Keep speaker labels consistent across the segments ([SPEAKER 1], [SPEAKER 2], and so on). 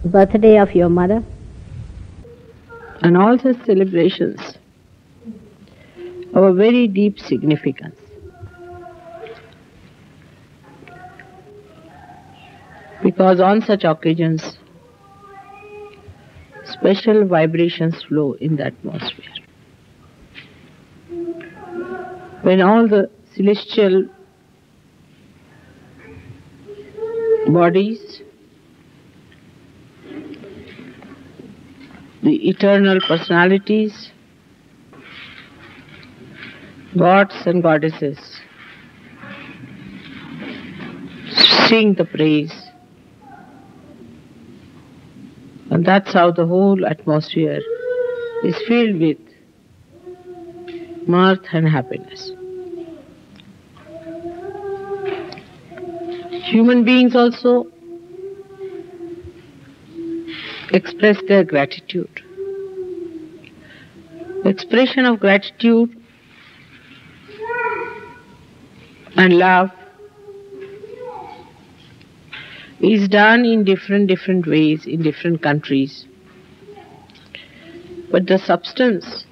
[SPEAKER 1] birthday of your mother.
[SPEAKER 2] And all such celebrations have a very deep significance. Because on such occasions, special vibrations flow in the atmosphere. When all the celestial bodies, the eternal personalities, gods and goddesses sing the praise. And that's how the whole atmosphere is filled with mirth and happiness. Human beings also express their gratitude. Expression of gratitude and love is done in different ways in different countries. But the substance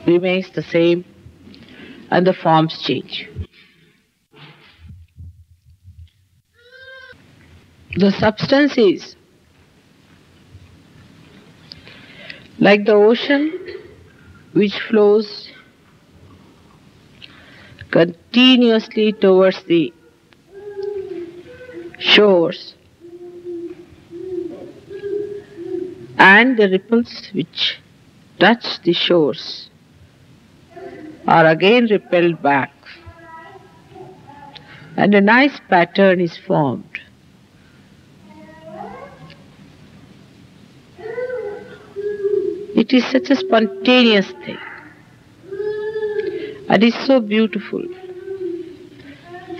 [SPEAKER 2] remains the same and the forms change. The substance is like the ocean which flows continuously towards the shores, and the ripples which touch the shores are again repelled back, and a nice pattern is formed. It is such a spontaneous thing, and is so beautiful.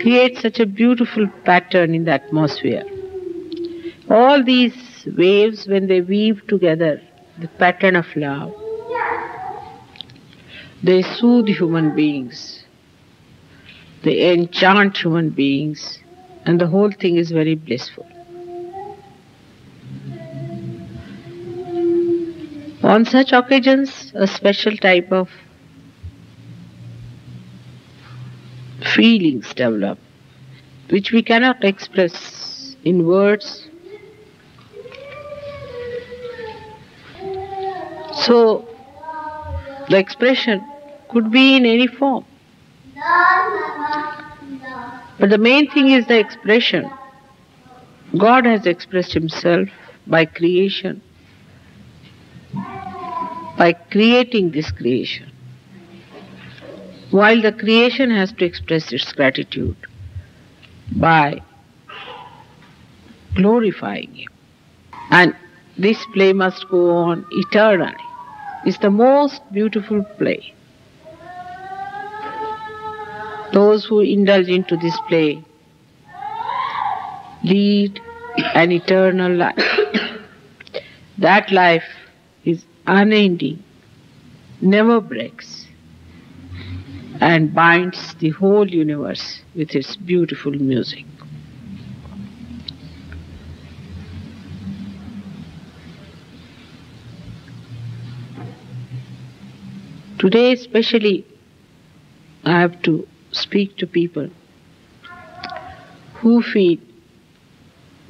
[SPEAKER 2] Creates such a beautiful pattern in the atmosphere. All these waves, when they weave together the pattern of love, they soothe human beings, they enchant human beings, and the whole thing is very blissful. On such occasions, a special type of feelings develop, which we cannot express in words. So, the expression could be in any form. But the main thing is the expression. God has expressed Himself by creation, by creating this creation. While the creation has to express its gratitude by glorifying Him. And this play must go on eternally. It's the most beautiful play. Those who indulge into this play lead an eternal life. That life is unending, never breaks, and binds the whole universe with its beautiful music. Today especially, I have to speak to people who feel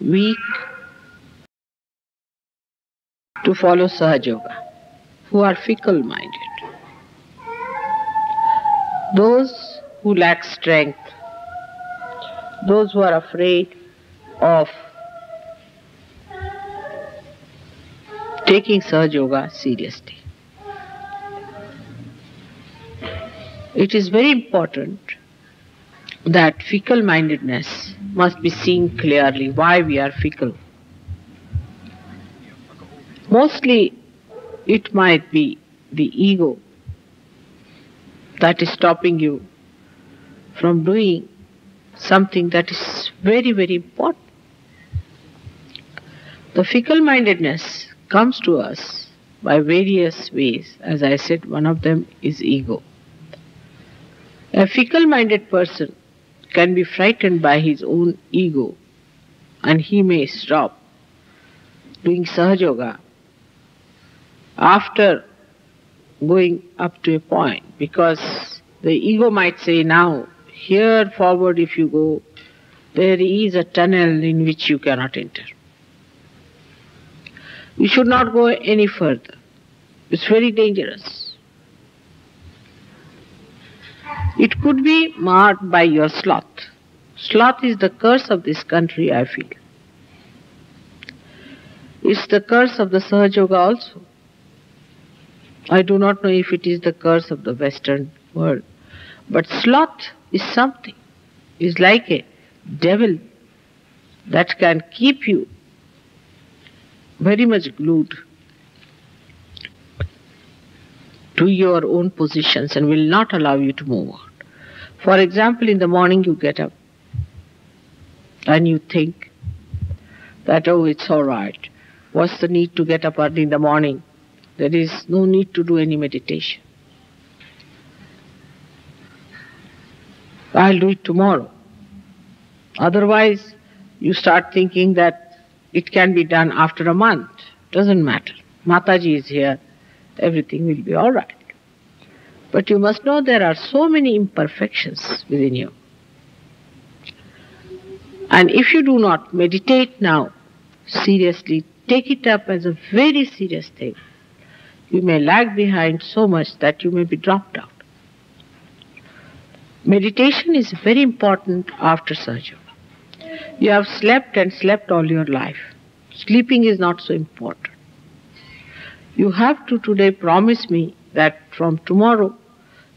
[SPEAKER 2] weak to follow Sahaja Yoga, who are fickle-minded. Those who lack strength, those who are afraid of taking Sahaja Yoga seriously. It is very important that fickle-mindedness must be seen clearly, why we are fickle. Mostly it might be the ego that is stopping you from doing something that is very, very important. The fickle-mindedness comes to us by various ways. As I said, one of them is ego. A fickle-minded person can be frightened by his own ego and he may stop doing Sahaja Yoga after going up to a point, because the ego might say, now, here forward if you go, there is a tunnel in which you cannot enter. You should not go any further. It's very dangerous. It could be marked by your sloth. Sloth is the curse of this country, I feel. It's the curse of the Sahaja Yoga also. I do not know if it is the curse of the Western world. But sloth is something. It's like a devil that can keep you very much glued to your own positions and will not allow you to move on. For example, in the morning you get up and you think that, oh, it's all right. What's the need to get up early in the morning? There is no need to do any meditation. I'll do it tomorrow. Otherwise, you start thinking that it can be done after a month. Doesn't matter. Mataji is here. Everything will be all right. But you must know there are so many imperfections within you. And if you do not meditate now, seriously, take it up as a very serious thing, you may lag behind so much that you may be dropped out. Meditation is very important after surgery. You have slept and slept all your life. Sleeping is not so important. You have to today promise me that from tomorrow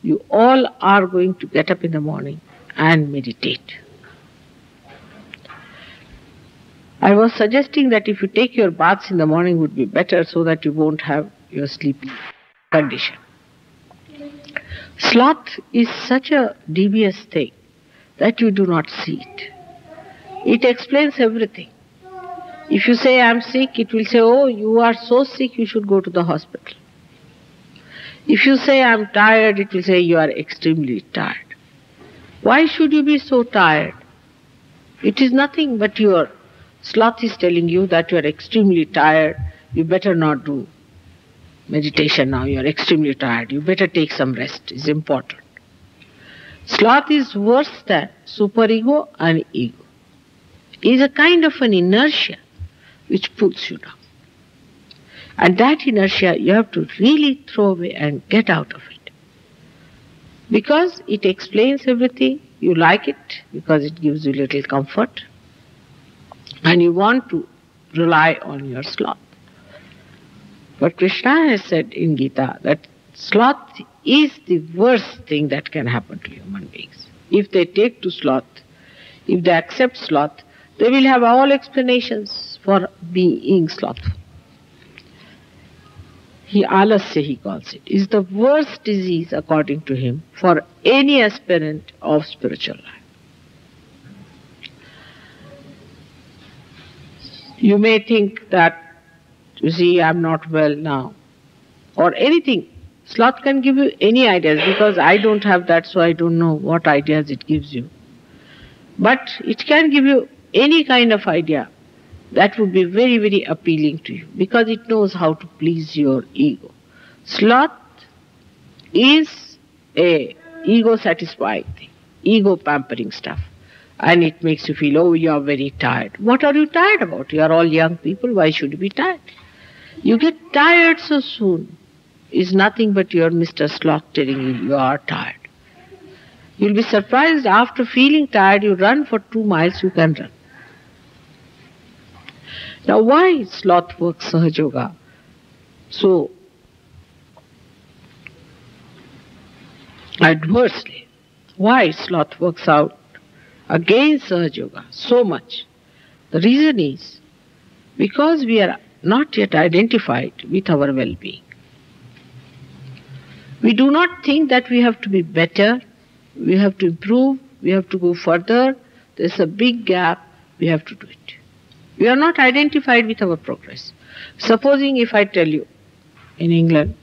[SPEAKER 2] you all are going to get up in the morning and meditate. I was suggesting that if you take your baths in the morning would be better so that you won't have your sleepy condition. Sloth is such a devious thing that you do not see it. It explains everything. If you say, I'm sick, it will say, oh, you are so sick, you should go to the hospital. If you say, I'm tired, it will say, you are extremely tired. Why should you be so tired? It is nothing but your sloth is telling you that you are extremely tired, you better not do meditation now, you are extremely tired, you better take some rest, it's important. Sloth is worse than superego and ego. It is a kind of an inertia which pulls you down. And that inertia you have to really throw away and get out of it. Because it explains everything, you like it because it gives you little comfort, and you want to rely on your sloth. But Krishna has said in Gita that sloth is the worst thing that can happen to human beings. If they take to sloth, if they accept sloth, they will have all explanations for being slothful. Alasya, he calls it, is the worst disease, according to him, for any aspirant of spiritual life. You may think that, you see, I'm not well now, or anything. Sloth can give you any ideas, because I don't have that, so I don't know what ideas it gives you. But it can give you any kind of idea that would be very, very appealing to you, because it knows how to please your ego. Sloth is a ego-satisfying thing, ego-pampering stuff. And it makes you feel, oh, you are very tired. What are you tired about? You are all young people, why should you be tired? You get tired so soon. It's nothing but your Mr. Sloth telling you you are tired. You'll be surprised, after feeling tired, you run for 2 miles, you can run. Now why sloth works Sahaja Yoga so adversely? Why sloth works out against Sahaja Yoga so much? The reason is because we are not yet identified with our well-being. We do not think that we have to be better, we have to improve, we have to go further. There's a big gap, we have to do it. We are not identified with our progress. Supposing if I tell you in England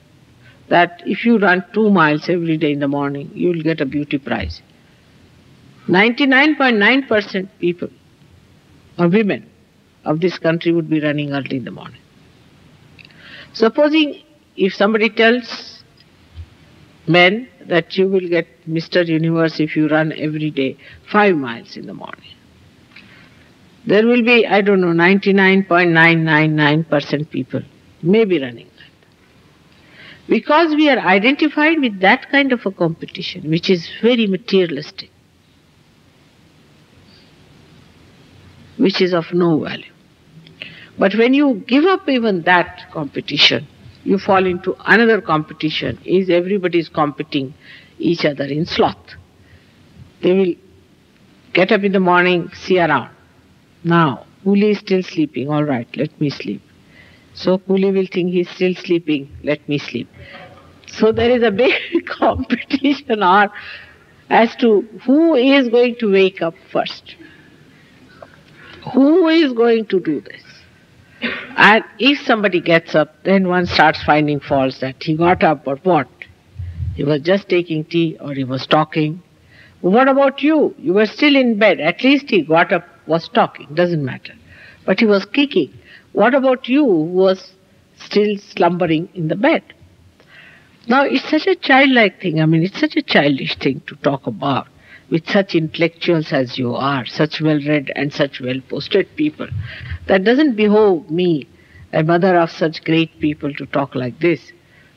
[SPEAKER 2] that if you run 2 miles every day in the morning, you will get a beauty prize. 99.9% people or women of this country would be running early in the morning. Supposing if somebody tells men that you will get Mr. Universe if you run every day 5 miles in the morning, there will be, 99.999% people maybe running. Because we are identified with that kind of a competition, which is very materialistic, which is of no value. But when you give up even that competition, you fall into another competition, is everybody is competing each other in sloth. They will get up in the morning, see around. Now, Coolie is still sleeping, all right, let me sleep. So Coolie will think he's still sleeping, let me sleep. So there is a big competition as to who is going to wake up first. Who is going to do this? And if somebody gets up, then one starts finding faults that he got up or what? He was just taking tea or he was talking. What about you? You were still in bed. At least he got up, was talking, doesn't matter. But he was kicking. What about you who was still slumbering in the bed? Now it's such a childlike thing. It's such a childish thing to talk about with such intellectuals as you are, such well-read and such well-posted people. That doesn't behove me, a mother of such great people, to talk like this.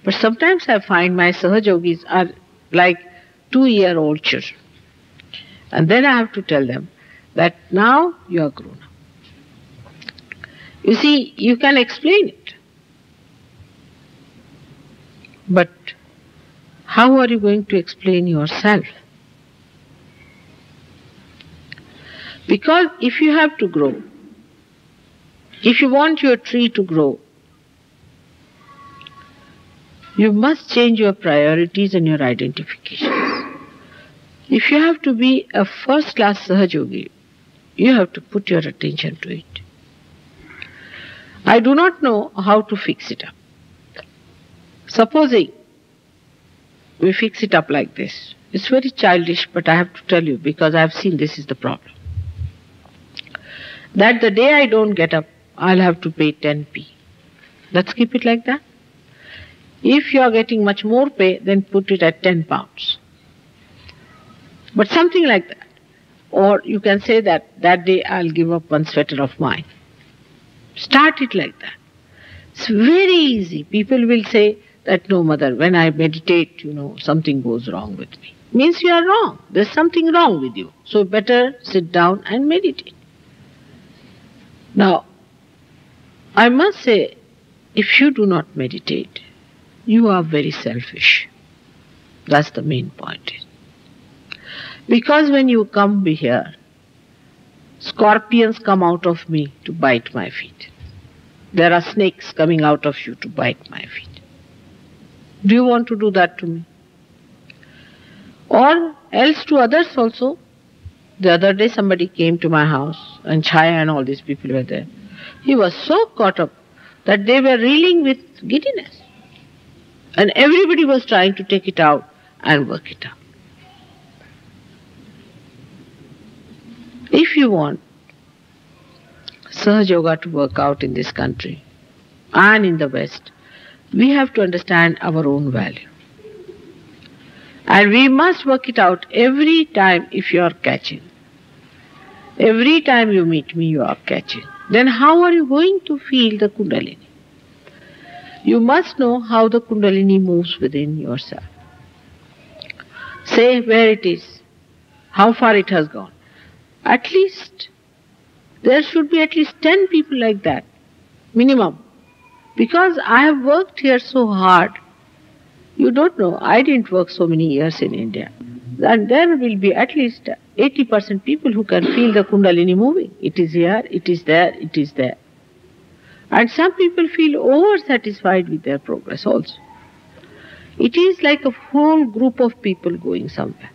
[SPEAKER 2] But sometimes I find my Sahajogis are like 2-year-old children. And then I have to tell them that now you are grown up. You see, you can explain it. But how are you going to explain yourself? Because if you have to grow, if you want your tree to grow, you must change your priorities and your identifications. If you have to be a first-class Sahajogi, you have to put your attention to it. I do not know how to fix it up. Supposing we fix it up like this. It's very childish, but I have to tell you because I have seen this is the problem. That the day I don't get up, I'll have to pay 10p. Let's keep it like that. If you are getting much more pay, then put it at 10 pounds. But something like that. Or you can say that day I'll give up one sweater of mine. Start it like that. It's very easy. People will say that, no, mother, when I meditate, something goes wrong with me. Means you are wrong. There's something wrong with you. So better sit down and meditate. Now, I must say, if you do not meditate, you are very selfish. That's the main point. Because when you come here, scorpions come out of me to bite my feet. There are snakes coming out of you to bite my feet. Do you want to do that to me? Or else to others also. The other day somebody came to my house and Chaya and all these people were there. He was so caught up that they were reeling with giddiness. And everybody was trying to take it out and work it out. If you want Sahaja Yoga to work out in this country and in the West, we have to understand our own value. And we must work it out every time if you are catching. Every time you meet me, you are catching. Then how are you going to feel the Kundalini? You must know how the Kundalini moves within yourself. Say where it is, how far it has gone. At least, there should be at least 10 people like that, minimum. Because I have worked here so hard. You don't know, I didn't work so many years in India. And there will be at least 80% people who can feel the Kundalini moving. It is here, it is there, it is there. And some people feel over-satisfied with their progress also. It is like a whole group of people going somewhere.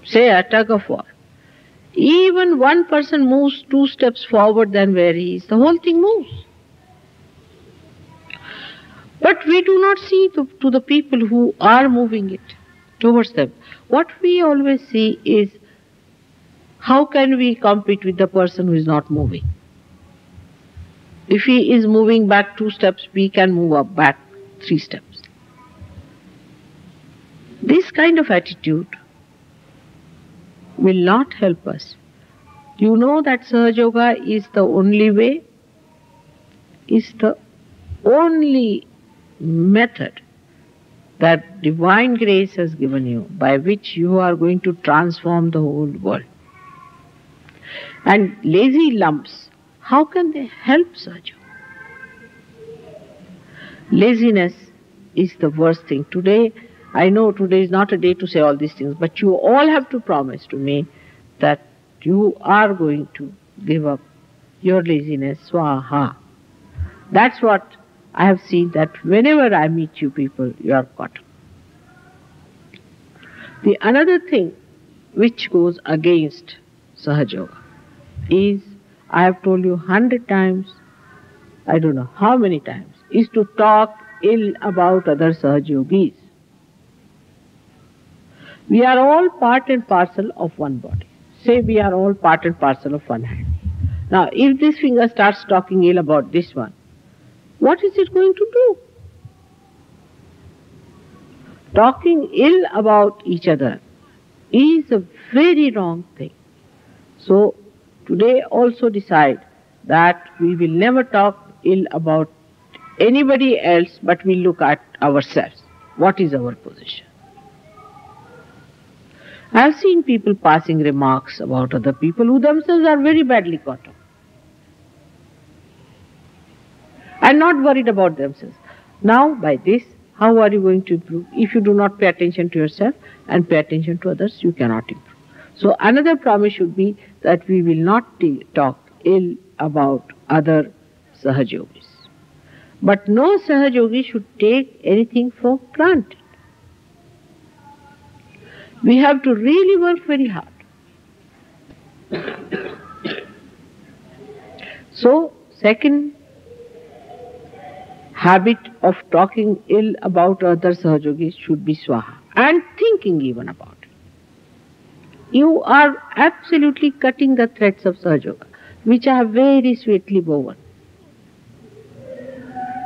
[SPEAKER 2] Say a tug of war. Even one person moves 2 steps forward than where he is, the whole thing moves. But we do not see to the people who are moving it towards them. What we always see is, how can we compete with the person who is not moving? If he is moving back 2 steps, we can move up back 3 steps. This kind of attitude will not help us. You know that Sahaja Yoga is the only way, is the only method that divine grace has given you, by which you are going to transform the whole world. And lazy lumps, how can they help Sahaja Yoga? Laziness is the worst thing. Today, I know today is not a day to say all these things, but you all have to promise to me that you are going to give up your laziness, swaha. That's what I have seen, that whenever I meet you people, you are caught up. The another thing which goes against Sahaja Yoga is, I have told you 100 times, I don't know how many times, is to talk ill about other Sahaja Yogis. We are all part and parcel of one body. Say we are all part and parcel of one hand. Now, if this finger starts talking ill about this one, what is it going to do? Talking ill about each other is a very wrong thing. So, today also decide that we will never talk ill about anybody else, but we look at ourselves. What is our position? I have seen people passing remarks about other people who themselves are very badly caught up and not worried about themselves. Now, by this, how are you going to improve? If you do not pay attention to yourself and pay attention to others, you cannot improve. So, another promise should be that we will not talk ill about other Sahaja Yogis. But no Sahaja Yogi should take anything for granted. We have to really work very hard. So, second habit of talking ill about other Sahaja Yogis should be swaha, and thinking even about it. You are absolutely cutting the threads of Sahaja Yoga, which are very sweetly woven.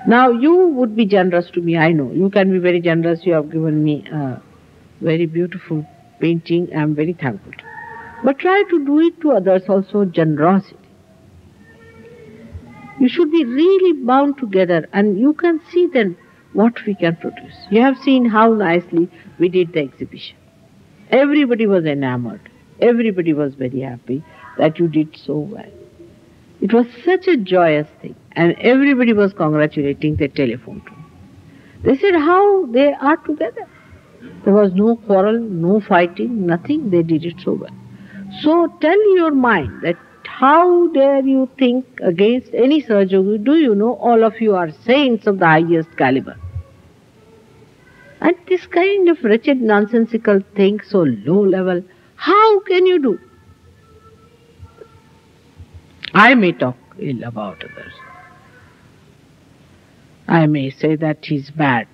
[SPEAKER 2] Now, you would be generous to me, I know. You can be very generous. You have given me a very beautiful painting. I am very thankful. But try to do it to others also, generosity. You should be really bound together, and you can see then what we can produce. You have seen how nicely we did the exhibition. Everybody was enamored. Everybody was very happy that you did so well. It was such a joyous thing, and everybody was congratulating. They telephoned to me. They said how they are together. There was no quarrel, no fighting, nothing. They did it so well. So tell your mind that how dare you think against any Sahaja Yogi? Do you know all of you are saints of the highest caliber? And this kind of wretched nonsensical thing, so low level, how can you do? I may talk ill about others. I may say that he's bad.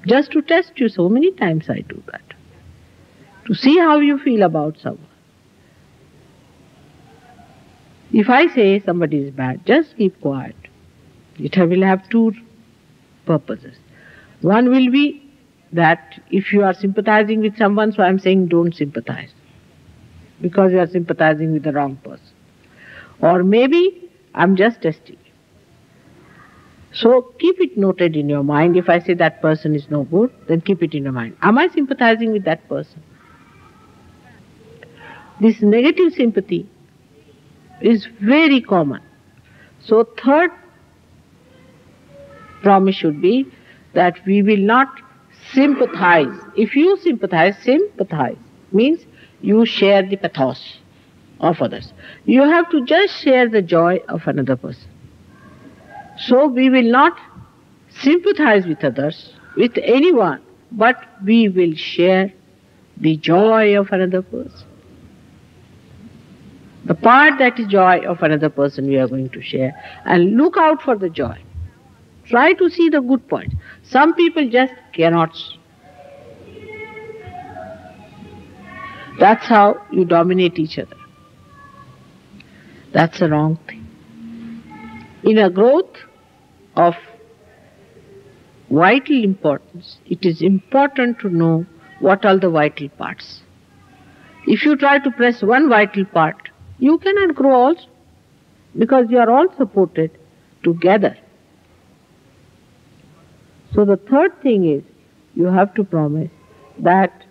[SPEAKER 2] Just to test you, so many times I do that. To see how you feel about someone. If I say somebody is bad, just keep quiet. It will have two purposes. One will be that if you are sympathizing with someone, so I am saying don't sympathize, because you are sympathizing with the wrong person. Or maybe I am just testing you. So keep it noted in your mind. If I say that person is no good, then keep it in your mind. Am I sympathizing with that person? This negative sympathy is very common. So third promise should be that we will not sympathize. If you sympathize means you share the pathos of others. You have to just share the joy of another person. So we will not sympathize with others, with anyone, but we will share the joy of another person. The part that is joy of another person we are going to share, and look out for the joy. Try to see the good points. Some people just cannot. That's how you dominate each other. That's the wrong thing. In a growth of vital importance, it is important to know what are the vital parts. If you try to press one vital part, you cannot grow also, because you are all supported together. So the third thing is, you have to promise that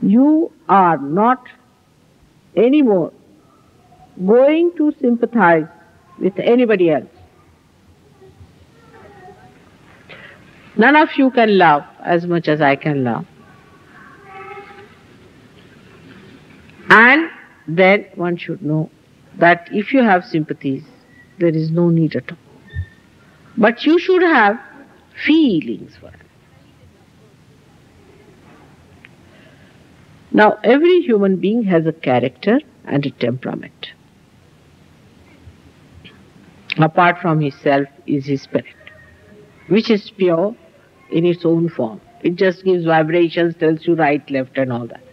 [SPEAKER 2] you are not anymore going to sympathize with anybody else. None of you can love as much as I can love. And then one should know that if you have sympathies, there is no need at all. But you should have feelings for it. Now, every human being has a character and a temperament. Apart from his self is his spirit, which is pure in its own form. It just gives vibrations, tells you right, left and all that.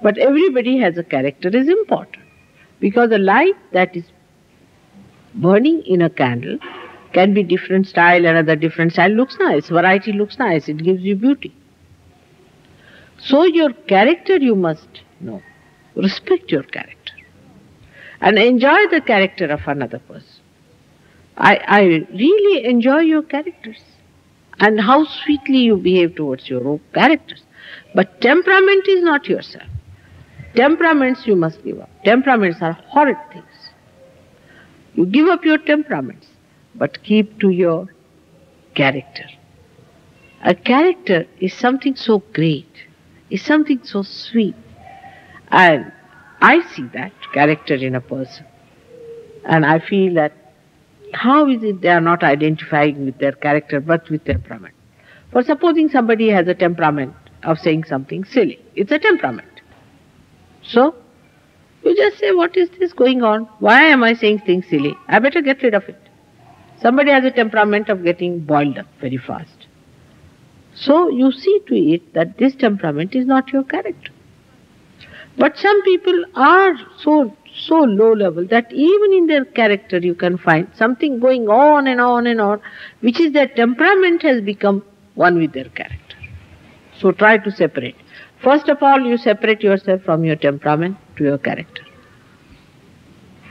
[SPEAKER 2] But everybody has a character is important, because the light that is burning in a candle can be different style, another different style looks nice, variety looks nice, it gives you beauty. So your character you must know, respect your character and enjoy the character of another person. I really enjoy your characters and how sweetly you behave towards your own characters. But temperament is not yourself. Temperaments you must give up. Temperaments are horrid things. You give up your temperaments, but keep to your character. A character is something so great, is something so sweet. And I see that character in a person. And I feel that how is it they are not identifying with their character but with temperament? For supposing somebody has a temperament of saying something silly. It's a temperament. So, you just say, what is this going on? Why am I saying things silly? I better get rid of it. Somebody has a temperament of getting boiled up very fast. So, you see to it that this temperament is not your character. But some people are so low level that even in their character you can find something going on and on and on, which is their temperament has become one with their character. So try to separate. First of all, you separate yourself from your temperament to your character.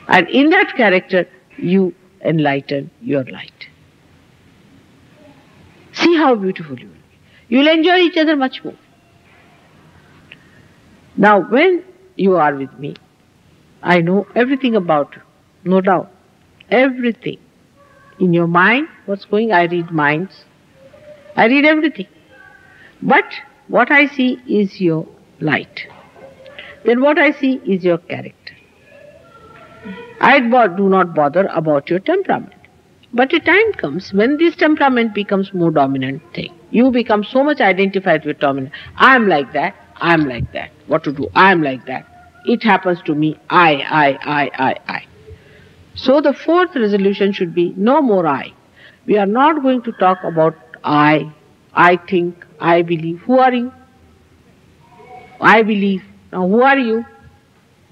[SPEAKER 2] And in that character, you enlighten your light. See how beautiful you will be. You will enjoy each other much more. Now, when you are with me, I know everything about you, no doubt. Everything. In your mind, what's going, I read minds. I read everything. But what I see is your light. Then what I see is your character. I do not bother about your temperament. But a time comes when this temperament becomes more dominant thing. You become so much identified with dominant. I am like that. I am like that. What to do? I am like that. It happens to me. I. So the fourth resolution should be no more I. We are not going to talk about I think, I believe. Who are you? I believe. Now who are you?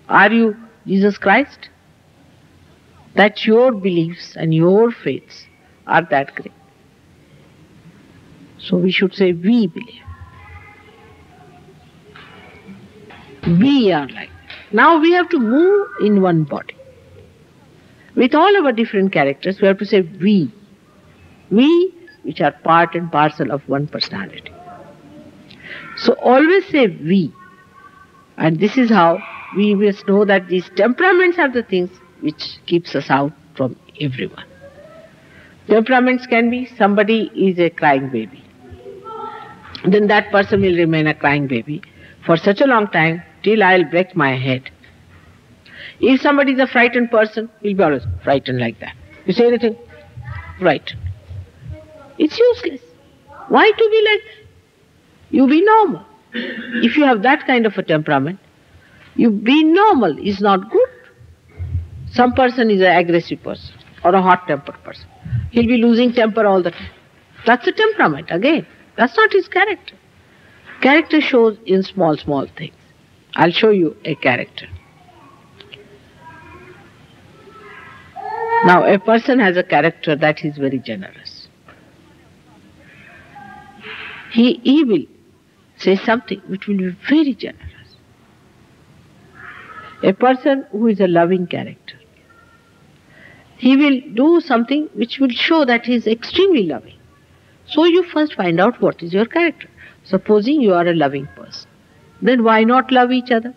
[SPEAKER 2] Are you Jesus Christ? That your beliefs and your faiths are that great. So we should say we believe. We are like that. Now we have to move in one body. With all our different characters, we have to say we. We, which are part and parcel of one personality. So always say we. And this is how we must know that these temperaments are the things which keeps us out from everyone. Temperaments can be somebody is a crying baby. Then that person will remain a crying baby for such a long time till I'll break my head. If somebody is a frightened person, he'll be always frightened like that. You say anything? Frightened. It's useless. Why to be like that? You be normal. If you have that kind of a temperament, you be normal is not good. Some person is an aggressive person or a hot-tempered person. He'll be losing temper all the time. That's a temperament again. That's not his character. Character shows in small things. I'll show you a character. Now, a person has a character that is very generous. He will say something which will be very generous. A person who is a loving character, he will do something which will show that he is extremely loving. So you first find out what is your character. Supposing you are a loving person, then why not love each other?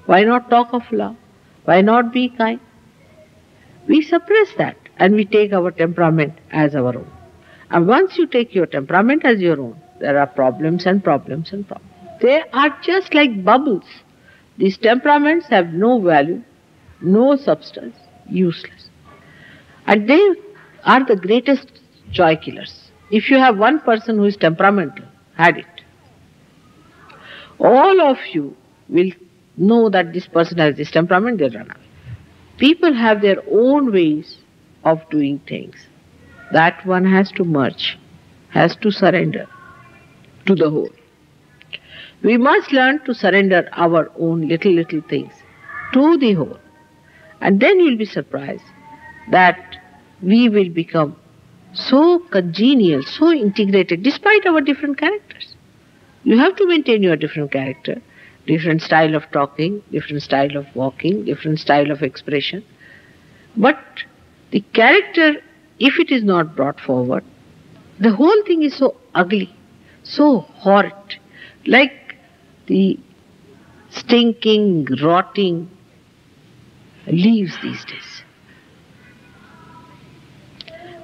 [SPEAKER 2] Why not talk of love? Why not be kind? We suppress that and we take our temperament as our own. And once you take your temperament as your own, there are problems and problems and problems. They are just like bubbles. These temperaments have no value, no substance, useless. And they are the greatest joy killers. If you have one person who is temperamental, had it. All of you will know that this person has this temperament, they run away. People have their own ways of doing things. That one has to merge, has to surrender to the whole. We must learn to surrender our own little things to the whole. And then you'll be surprised that we will become so congenial, so integrated, despite our different characters. You have to maintain your different character, different style of talking, different style of walking, different style of expression. But the character, if it is not brought forward, the whole thing is so ugly, so horrid, like the stinking, rotting leaves these days.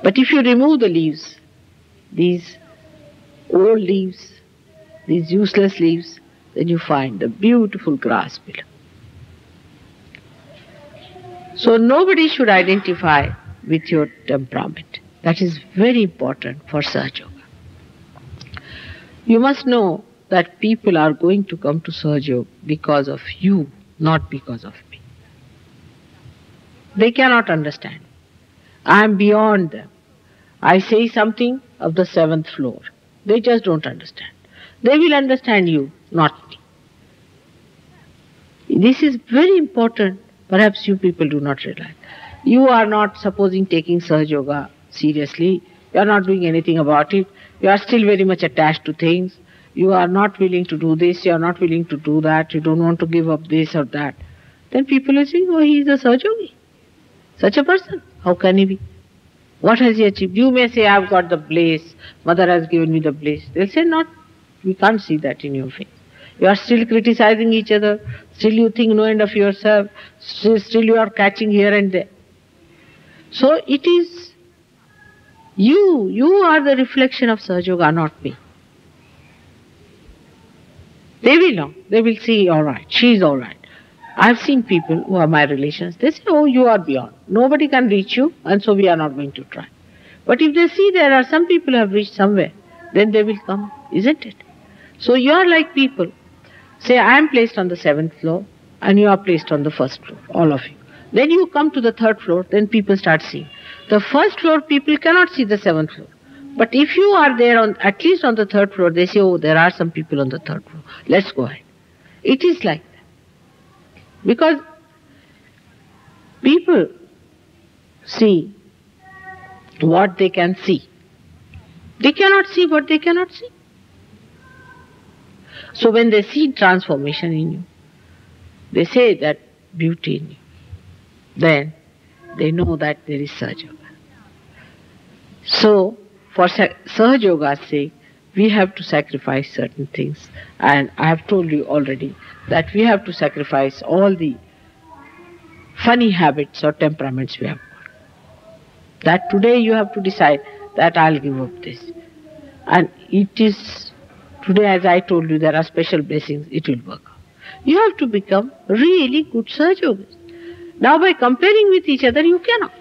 [SPEAKER 2] But if you remove the leaves, these old leaves, these useless leaves, then you find the beautiful grass below. So nobody should identify with your temperament. That is very important for Sahaja Yoga. You must know that people are going to come to Sahaja Yoga because of you, not because of me. They cannot understand. I am beyond them. I say something of the 7th floor. They just don't understand. They will understand you, not me. This is very important. Perhaps you people do not realize. You are not, supposing, taking Sahaja Yoga seriously. You are not doing anything about it. You are still very much attached to things. You are not willing to do this. You are not willing to do that. You don't want to give up this or that. Then people will say, oh, he is a Sahaja Yogi. Such a person. How can he be? What has he achieved? You may say, I have got the bliss. Mother has given me the bliss. They'll say, not. We can't see that in your face. You are still criticizing each other. Still you think no end of yourself. Still you are catching here and there. So it is you. You are the reflection of Sahaja Yoga, not me. They will know. They will see, all right, she is all right. I've seen people who are my relations. They say, oh, you are beyond. Nobody can reach you, and so we are not going to try. But if they see there are some people who have reached somewhere, then they will come, isn't it? So you are like people. Say, I am placed on the 7th floor, and you are placed on the 1st floor, all of you. Then you come to the 3rd floor, then people start seeing. The 1st floor people cannot see the 7th floor. But if you are there, at least on the 3rd floor, they say, oh, there are some people on the 3rd floor. Let's go ahead. It is like that. Because people see what they can see. They cannot see what they cannot see. So when they see transformation in you, they say that beauty in you, then they know that there is Sahaja Yoga. So for Sahaja Yoga's sake, we have to sacrifice certain things. And I have told you already that we have to sacrifice all the funny habits or temperaments we have got. That today you have to decide that I'll give up this. And it is, today as I told you, there are special blessings, it will work out. You have to become really good Sahaja Yogis. Now by comparing with each other, you cannot.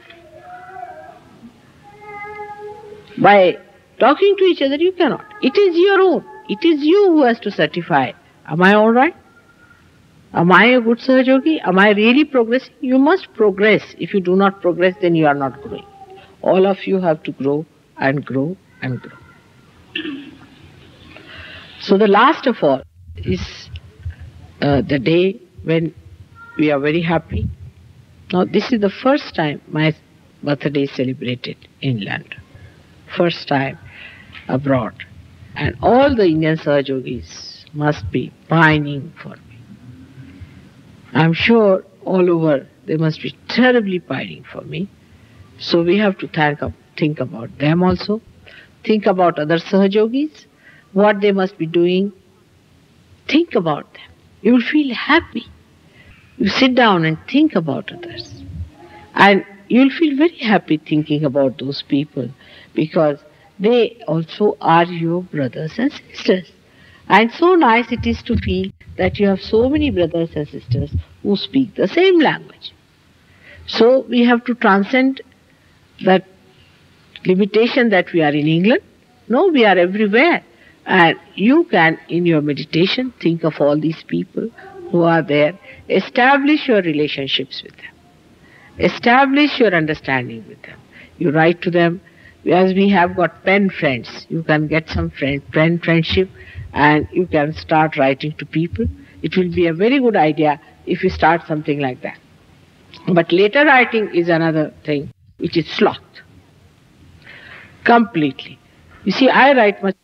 [SPEAKER 2] By talking to each other, you cannot. It is your own. It is you who has to certify. Am I all right? Am I a good Sahaja Yogi? Am I really progressing? You must progress. If you do not progress, then you are not growing. All of you have to grow and grow and grow. So the last of all is the day when we are very happy. Now this is the first time my birthday celebrated in London. First time abroad. And all the Indian Sahajogis must be pining for me. I'm sure all over they must be terribly pining for me. So we have to think about them also. Think about other Sahajogis, what they must be doing. Think about them. You will feel happy. You sit down and think about others. And you'll feel very happy thinking about those people because they also are your brothers and sisters. And so nice it is to feel that you have so many brothers and sisters who speak the same language. So we have to transcend that limitation that we are in England. No, we are everywhere. And you can, in your meditation, think of all these people who are there. Establish your relationships with them. Establish your understanding with them. You write to them. As we have got pen friends, you can get some pen friendship and you can start writing to people. It will be a very good idea if you start something like that. But later writing is another thing, which is sloth. Completely. You see, I write much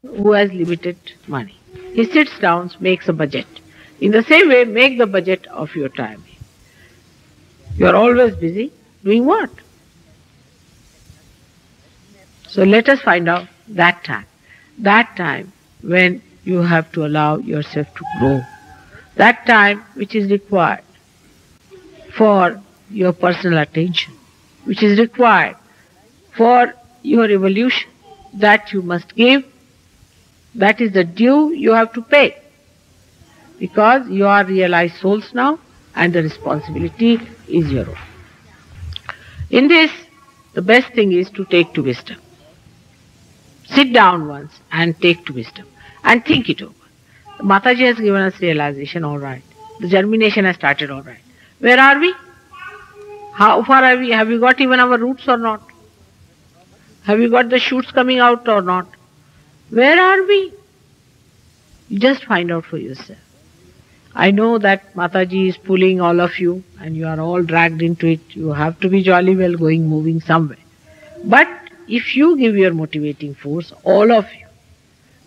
[SPEAKER 2] who has limited money. He sits down, makes a budget. In the same way, make the budget of your time. You are always busy doing what? So let us find out that time. That time when you have to allow yourself to grow. That time which is required for your personal attention, which is required for your evolution, that you must give. That is the due you have to pay. Because you are realized souls now and the responsibility is your own. In this, the best thing is to take to wisdom. Sit down once and take to wisdom and think it over. Mataji has given us realization, all right. The germination has started, all right. Where are we? How far are we? Have we got even our roots or not? Have you got the shoots coming out or not? Where are we? You just find out for yourself. I know that Mataji is pulling all of you and you are all dragged into it. You have to be jolly well going, moving somewhere. But if you give your motivating force, all of you,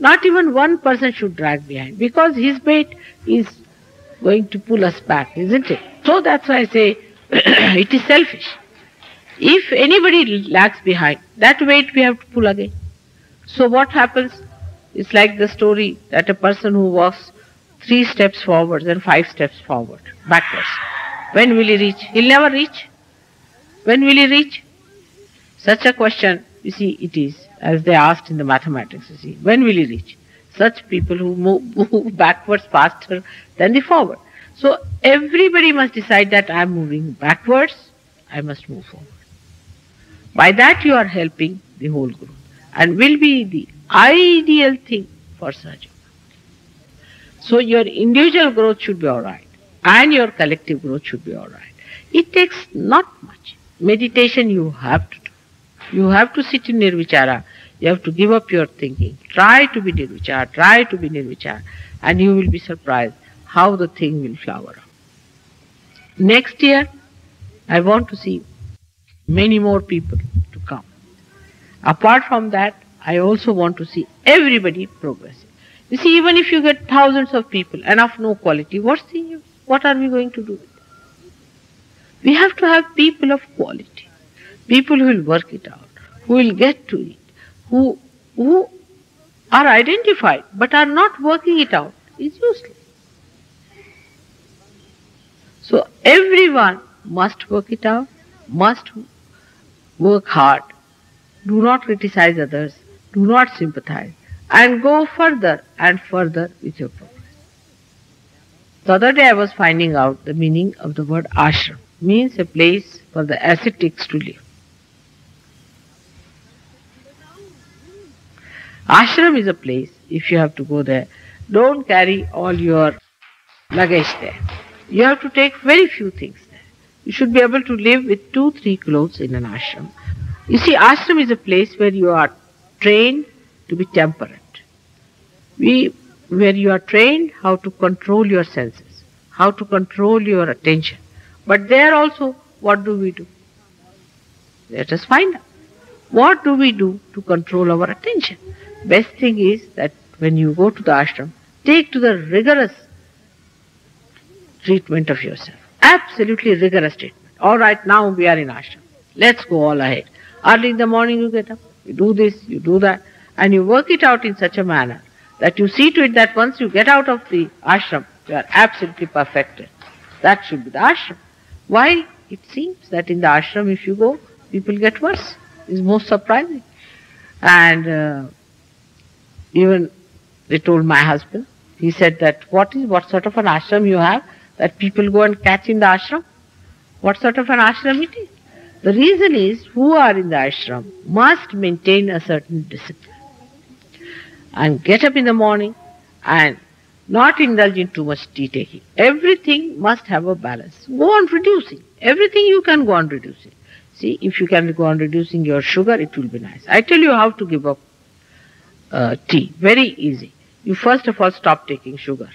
[SPEAKER 2] not even one person should drag behind because his weight is going to pull us back, isn't it? So that's why I say it is selfish. If anybody lags behind, that weight we have to pull again. So what happens? It's like the story that a person who walks 3 steps forwards and 5 steps backwards. When will he reach? He'll never reach. When will he reach? Such a question, you see, it is, as they asked in the mathematics, you see, when will he reach? Such people who move backwards faster than the forward. So everybody must decide that I am moving backwards, I must move forward. By that you are helping the whole group and will be the ideal thing for Sahaja. So your individual growth should be alright and your collective growth should be alright. It takes not much. Meditation you have to do. You have to sit in nirvichara. You have to give up your thinking. Try to be nirvichara, and you will be surprised how the thing will flower up. Next year, I want to see many more people to come. Apart from that, I also want to see everybody progressing. You see, even if you get thousands of people and of no quality, what's the use? What are we going to do with it? We have to have people of quality, people who will work it out, who will get to it, who are identified but are not working it out. Is useless. So everyone must work it out, must work hard. Do not criticize others, do not sympathize, and go further and further with your progress. The other day I was finding out the meaning of the word ashram. Means a place for the ascetics to live. Ashram is a place, if you have to go there, don't carry all your luggage there. You have to take very few things there. You should be able to live with 2-3 clothes in an ashram. You see, ashram is a place where you are trained to be temperate. Where you are trained how to control your senses, how to control your attention. But there also what do we do? Let us find out. What do we do to control our attention? Best thing is that when you go to the ashram, take to the rigorous treatment of yourself. Absolutely rigorous treatment. All right, now we are in ashram. Let's go all ahead. Early in the morning you get up, you do this, you do that, and you work it out in such a manner that you see to it that once you get out of the ashram, you are absolutely perfected. That should be the ashram. Why? It seems that in the ashram, if you go, people get worse. It's most surprising. And even they told my husband, he said that what sort of an ashram you have that people go and catch in the ashram? What sort of an ashram it is? The reason is who are in the ashram must maintain a certain discipline and get up in the morning and not indulge in too much tea taking. Everything must have a balance. Go on reducing. Everything you can go on reducing. See, if you can go on reducing your sugar, it will be nice. I tell you how to give up tea. Very easy. You first of all stop taking sugar.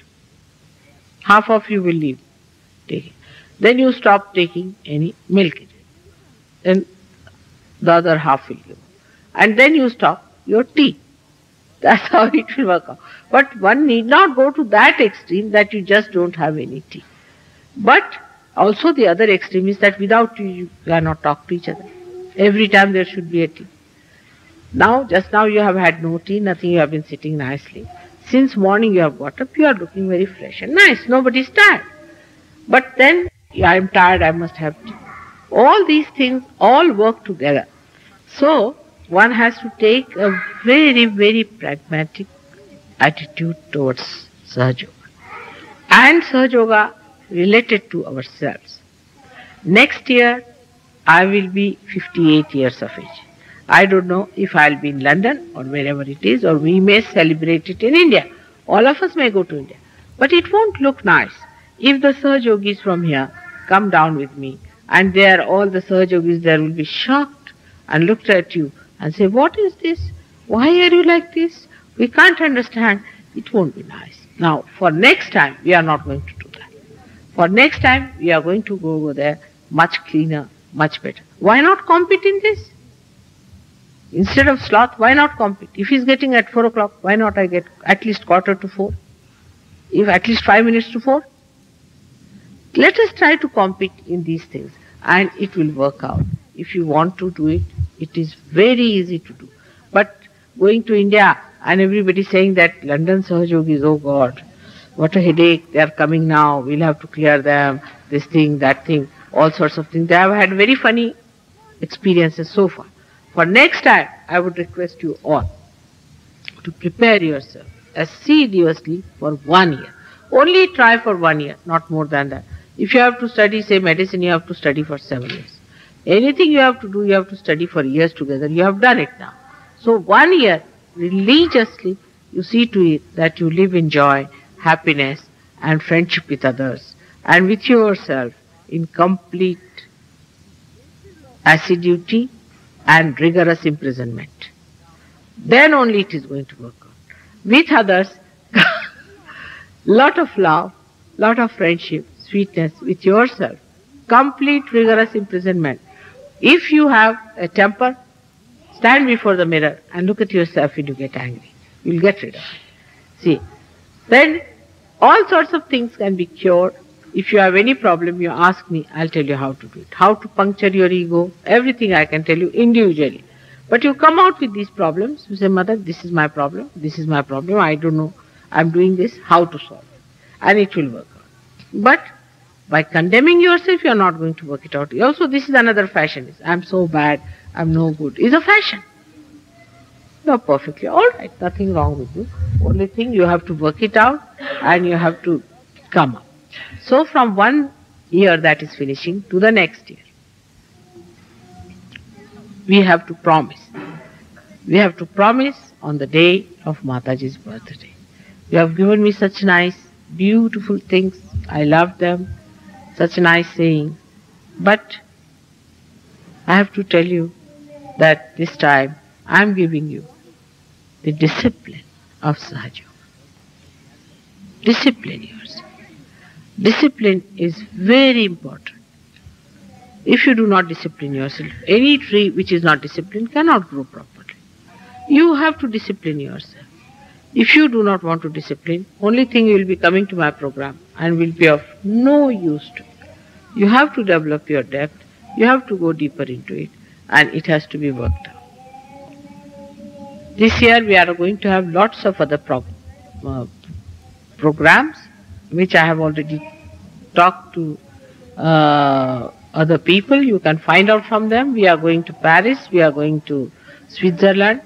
[SPEAKER 2] Half of you will leave taking. Then you stop taking any milk. Then the other half will give. And then you stop your tea. That's how it will work out. But one need not go to that extreme that you just don't have any tea. But also the other extreme is that without tea you cannot talk to each other. Every time there should be a tea. Now, just now you have had no tea, nothing, you have been sitting nicely. Since morning you have got up, you are looking very fresh and nice. Nobody is tired. But then, I am tired, I must have tea. All these things all work together. So, one has to take a very, very pragmatic attitude towards Sahaja Yoga. And Sahaja Yoga related to ourselves. Next year, I will be 58 years of age. I don't know if I'll be in London or wherever it is, or we may celebrate it in India. All of us may go to India. But it won't look nice if the Sahaja Yogis from here come down with me and there all the Sahaja Yogis there will be shocked and looked at you and say, what is this? Why are you like this? We can't understand. It won't be nice. Now, for next time, we are not going to do that. For next time, we are going to go over there much cleaner, much better. Why not compete in this? Instead of sloth, why not compete? If he's getting at 4 o'clock, why not I get at least quarter to 4? If at least 5 minutes to 4? Let us try to compete in these things and it will work out. If you want to do it, it is very easy to do. But going to India and everybody saying that London Sahaja Yogis, oh God, what a headache, they are coming now, we'll have to clear them, this thing, that thing, all sorts of things. They have had very funny experiences so far. For next time, I would request you all to prepare yourself assiduously for 1 year. Only try for 1 year, not more than that. If you have to study, say medicine, you have to study for 7 years. Anything you have to do, you have to study for years together. You have done it now. So 1 year, religiously, you see to it that you live in joy, happiness and friendship with others and with yourself in complete assiduity and rigorous imprisonment. Then only it is going to work out. With others, lot of love, lot of friendship, sweetness. With yourself, complete rigorous imprisonment. If you have a temper, stand before the mirror and look at yourself when you get angry. You'll get rid of it. See, then all sorts of things can be cured. If you have any problem, you ask me, I'll tell you how to do it. How to puncture your ego, everything I can tell you individually. But you come out with these problems, you say, Mother, this is my problem, I don't know, I'm doing this, how to solve it. And it will work out. But by condemning yourself, you are not going to work it out. Also, this is another fashion. I'm so bad, I'm no good. It's a fashion. You're perfectly all right, nothing wrong with you. Only thing, you have to work it out and you have to come up. So from 1 year that is finishing to the next year, we have to promise. We have to promise on the day of Mataji's birthday. You have given me such nice, beautiful things. I love them. Such nice sayings. But I have to tell you that this time I am giving you the discipline of Sahaja Yoga. Discipline yourself. Discipline is very important. If you do not discipline yourself, any tree which is not disciplined cannot grow properly. You have to discipline yourself. If you do not want to discipline, only thing you will be coming to my program and will be of no use to you. You have to develop your depth, you have to go deeper into it, and it has to be worked out. This year we are going to have lots of other programs, which I have already talked to other people. You can find out from them. We are going to Paris, we are going to Switzerland,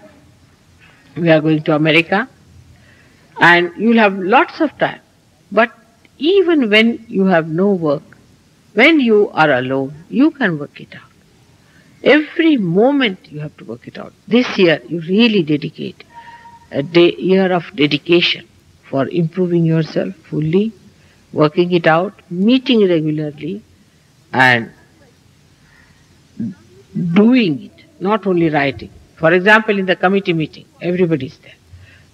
[SPEAKER 2] we are going to America, and you will have lots of time. But even when you have no work, when you are alone, you can work it out. Every moment you have to work it out. This year you really dedicate a year of dedication for improving yourself fully, working it out, meeting regularly, and doing it, not only writing. For example, in the committee meeting, everybody is there.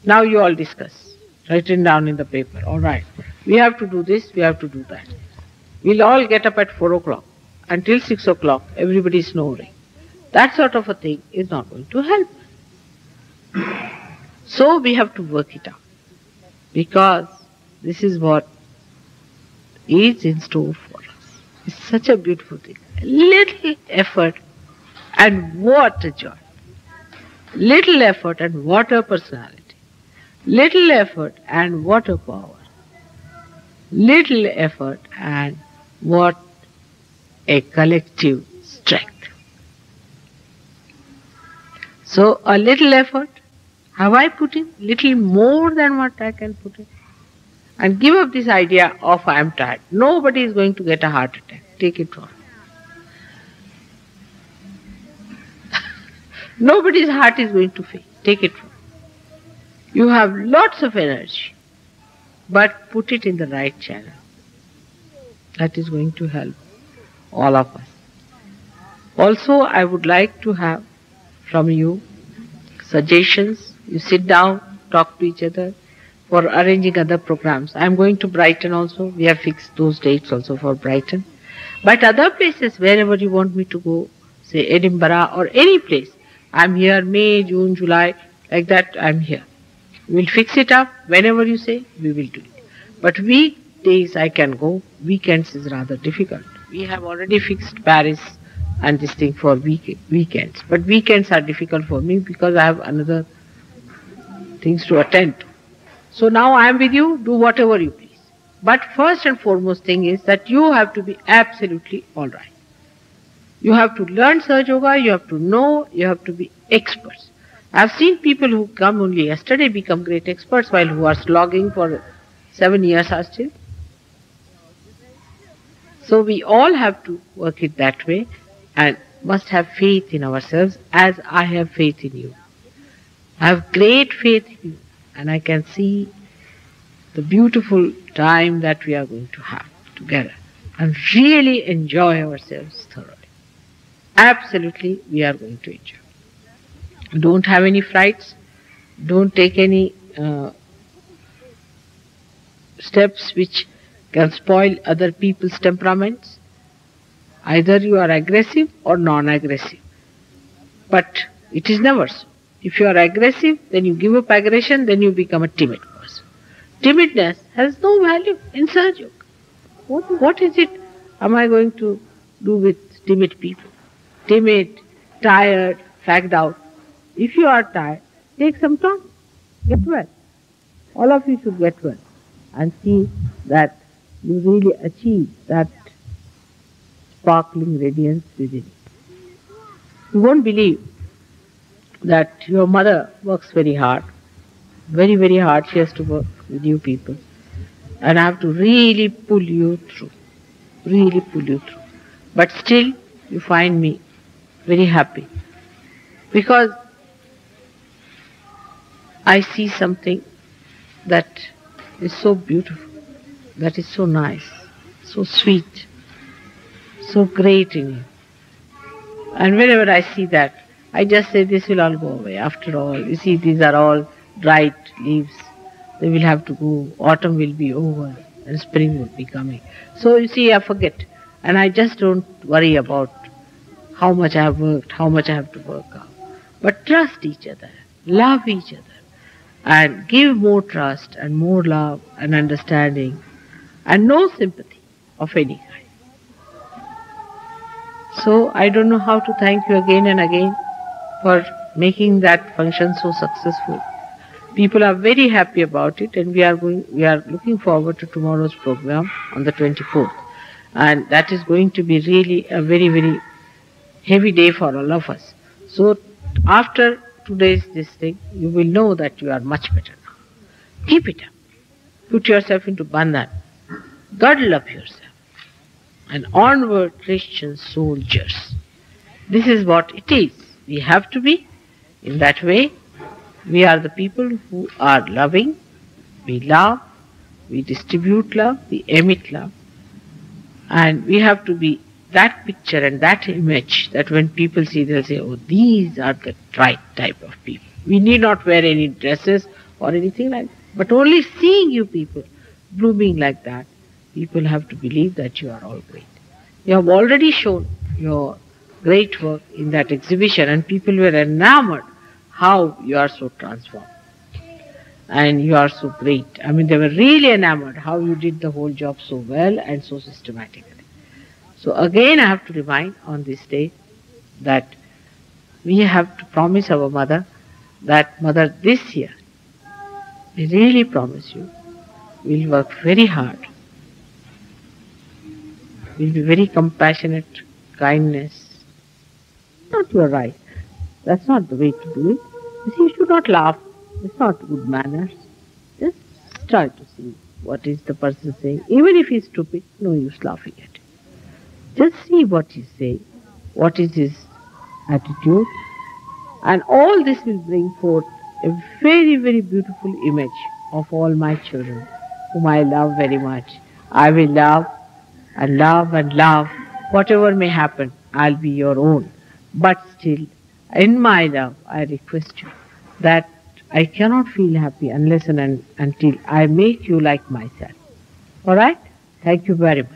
[SPEAKER 2] Now you all discuss, written down in the paper. All right, we have to do this, we have to do that. We'll all get up at 4 o'clock. Until 6 o'clock, everybody is snoring. That sort of a thing is not going to help. So we have to work it out. Because this is what is in store for us. It's such a beautiful thing. Little effort and what a joy. Little effort and what a personality. Little effort and what a power. Little effort and what a collective strength. So a little effort, have I put in little more than what I can put in? And give up this idea of I am tired. Nobody is going to get a heart attack. Take it from me. Nobody's heart is going to fail. Take it from me. You have lots of energy, but put it in the right channel. That is going to help all of us. Also, I would like to have from you suggestions. You sit down, talk to each other for arranging other programs. I am going to Brighton also. We have fixed those dates also for Brighton. But other places, wherever you want me to go, say Edinburgh or any place, I am here, May, June, July, like that I am here. We will fix it up. Whenever you say, we will do it. But weekdays I can go. Weekends is rather difficult. We have already fixed Paris and this thing for weekends. But weekends are difficult for me because I have another things to attend to. So now I am with you, do whatever you please. But first and foremost thing is that you have to be absolutely all right. You have to learn Sahaja Yoga, you have to know, you have to be experts. I have seen people who come only yesterday become great experts, while who are slogging for 7 years are still. So we all have to work it that way and must have faith in ourselves as I have faith in you. I have great faith in you and I can see the beautiful time that we are going to have together and really enjoy ourselves thoroughly. Absolutely, we are going to enjoy. Don't have any frights. Don't take any steps which can spoil other people's temperaments. Either you are aggressive or non-aggressive. But it is never so. If you are aggressive, then you give up aggression, then you become a timid person. Timidness has no value in Sahaja Yoga. What is it am I going to do with timid people? Timid, tired, fagged out. If you are tired, take some time. Get well. All of you should get well and see that you really achieve that sparkling radiance within you. You won't believe that your mother works very hard. Very, very hard she has to work with you people. And I have to really pull you through. Really pull you through. But still, you find me very happy. Because I see something that is so beautiful, that is so nice, so sweet, so great in you. And whenever I see that, I just say this will all go away. After all, you see, these are all dried leaves. They will have to go. Autumn will be over and spring will be coming. So you see, I forget. And I just don't worry about how much I have worked, how much I have to work out. But trust each other, love each other, and give more trust and more love and understanding and no sympathy of any kind. So I don't know how to thank you again and again for making that function so successful. People are very happy about it, and we are looking forward to tomorrow's program on the 24th. And that is going to be really a very, very heavy day for all of us. So after today's this thing, you will know that you are much better now. Keep it up. Put yourself into bandhan. Girdle up yourself. And onward, Christian soldiers. This is what it is. We have to be in that way. We are the people who are loving. We love. We distribute love. We emit love. And we have to be that picture and that image that when people see, they'll say, oh, these are the right type of people. We need not wear any dresses or anything like that. But only seeing you people blooming like that, people have to believe that you are all great. You have already shown your great work in that exhibition, and people were enamored how you are so transformed. And you are so great. I mean, they were really enamored how you did the whole job so well and so systematically. So again, I have to remind on this day that we have to promise our mother that, Mother, this year, we really promise you, we'll work very hard. We'll be very compassionate, kindness. Not your right. That's not the way to do it. You see, you should not laugh. It's not good manners. Just try to see what is the person saying. Even if he's stupid, no use laughing at it. Just see what he's saying, what is his attitude, and all this will bring forth a very, very beautiful image of all my children, whom I love very much. I will love and love and love. Whatever may happen, I'll be your own. But still, in my love, I request you that I cannot feel happy unless and until I make you like myself. All right? Thank you very much.